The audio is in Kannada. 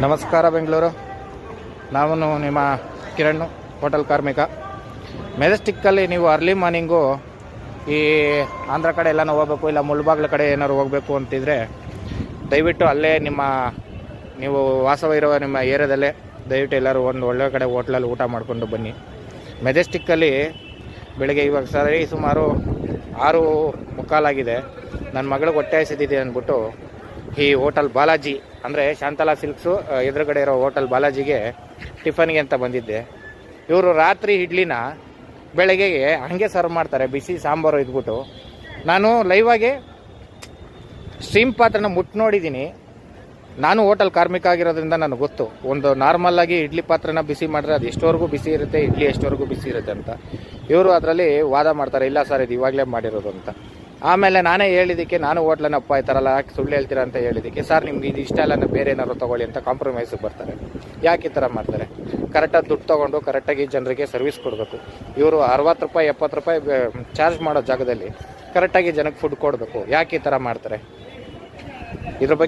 ನಮಸ್ಕಾರ ಬೆಂಗಳೂರು. ನಾನು ನಿಮ್ಮ ಕಿರಣ್, ಹೋಟೆಲ್ ಕಾರ್ಮಿಕ. ಮೆಜೆಸ್ಟಿಕ್ಕಲ್ಲಿ ನೀವು ಅರ್ಲಿ ಮಾರ್ನಿಂಗು ಈ ಆಂಧ್ರ ಕಡೆ ಎಲ್ಲನೂ ಹೋಗ್ಬೇಕು, ಇಲ್ಲ ಮುಳ್ಬಾಗ್ಲ ಕಡೆ ಏನಾದ್ರು ಹೋಗಬೇಕು ಅಂತಿದ್ರೆ ದಯವಿಟ್ಟು ಅಲ್ಲೇ ನೀವು ವಾಸವಿರುವ ನಿಮ್ಮ ಏರಿಯಾದಲ್ಲೇ ದಯವಿಟ್ಟು ಎಲ್ಲರೂ ಒಂದು ಒಳ್ಳೆ ಕಡೆ ಹೋಟ್ಲಲ್ಲಿ ಊಟ ಮಾಡಿಕೊಂಡು ಬನ್ನಿ. ಮೆಜೆಸ್ಟಿಕ್ಕಲ್ಲಿ ಬೆಳಗ್ಗೆ ಇವಾಗ ಸುಮಾರು 6:45 ನನ್ನ ಮಗಳಿಗೆ ಹೊಟ್ಟೆ ಹಸಿದಿದೆ ಅಂದ್ಬಿಟ್ಟು ಈ ಹೋಟೆಲ್ ಬಾಲಾಜಿ ಅಂದರೆ ಶಾಂತಲಾ ಸಿಲ್ಕ್ಸು ಎದುರುಗಡೆ ಇರೋ ಹೋಟೆಲ್ ಬಾಲಾಜಿಗೆ ಟಿಫನ್ಗೆ ಅಂತ ಬಂದಿದ್ದೆ. ಇವರು ರಾತ್ರಿ ಇಡ್ಲಿನ ಬೆಳಗ್ಗೆಗೆ ಹಾಗೆ ಸರ್ವ್ ಮಾಡ್ತಾರೆ, ಬಿಸಿ ಸಾಂಬಾರು ಇದ್ಬಿಟ್ಟು. ನಾನು ಲೈವಾಗೆ ಸ್ಟ್ರೀಮ್ ಪಾತ್ರನ ನೋಡಿದ್ದೀನಿ. ನಾನು ಹೋಟೆಲ್ ಕಾರ್ಮಿಕ ಆಗಿರೋದ್ರಿಂದ ನನಗೆ ಗೊತ್ತು, ಒಂದು ನಾರ್ಮಲ್ಲಾಗಿ ಇಡ್ಲಿ ಪಾತ್ರನ ಬಿಸಿ ಮಾಡಿದ್ರೆ ಅದು ಎಷ್ಟವರೆಗೂ ಬಿಸಿ ಇರುತ್ತೆ, ಇಡ್ಲಿ ಎಷ್ಟವರೆಗೂ ಬಿಸಿ ಇರುತ್ತೆ ಅಂತ. ಇವರು ಅದರಲ್ಲಿ ವಾದ ಮಾಡ್ತಾರೆ, ಇಲ್ಲ ಸರ್ ಇದು ಇವಾಗಲೇ ಮಾಡಿರೋದು ಅಂತ. ಆಮೇಲೆ ನಾನೇ ಹೇಳಿದ್ದಕ್ಕೆ, ನಾನು ಹೋಟ್ಲನ್ನಪ್ಪ ಈ ಥರ ಎಲ್ಲ ಯಾಕೆ ಸುಳ್ಳು ಹೇಳ್ತೀರಾ ಅಂತ ಹೇಳಿದ್ದಕ್ಕೆ, ಸರ್ ನಿಮ್ಗೆ ಇದು ಇಷ್ಟ ಇಲ್ಲ, ಬೇರೆ ಏನಾದ್ರು ತೊಗೊಳ್ಳಿ ಅಂತ ಕಾಂಪ್ರಮೈಸಿಗೆ ಬರ್ತಾರೆ. ಯಾಕೆ ಈ ಥರ ಮಾಡ್ತಾರೆ? ಕರೆಕ್ಟಾಗಿ ದುಡ್ಡು ತೊಗೊಂಡು ಕರೆಕ್ಟಾಗಿ ಜನರಿಗೆ ಸರ್ವಿಸ್ ಕೊಡಬೇಕು. ಇವರು 60 ರೂಪಾಯಿ 70 ರೂಪಾಯಿ ಚಾರ್ಜ್ ಮಾಡೋ ಜಾಗದಲ್ಲಿ ಕರೆಕ್ಟಾಗಿ ಜನಕ್ಕೆ ಫುಡ್ ಕೊಡಬೇಕು. ಯಾಕೆ ಈ ಥರ ಮಾಡ್ತಾರೆ? ಇದ್ರ ಬಗ್ಗೆ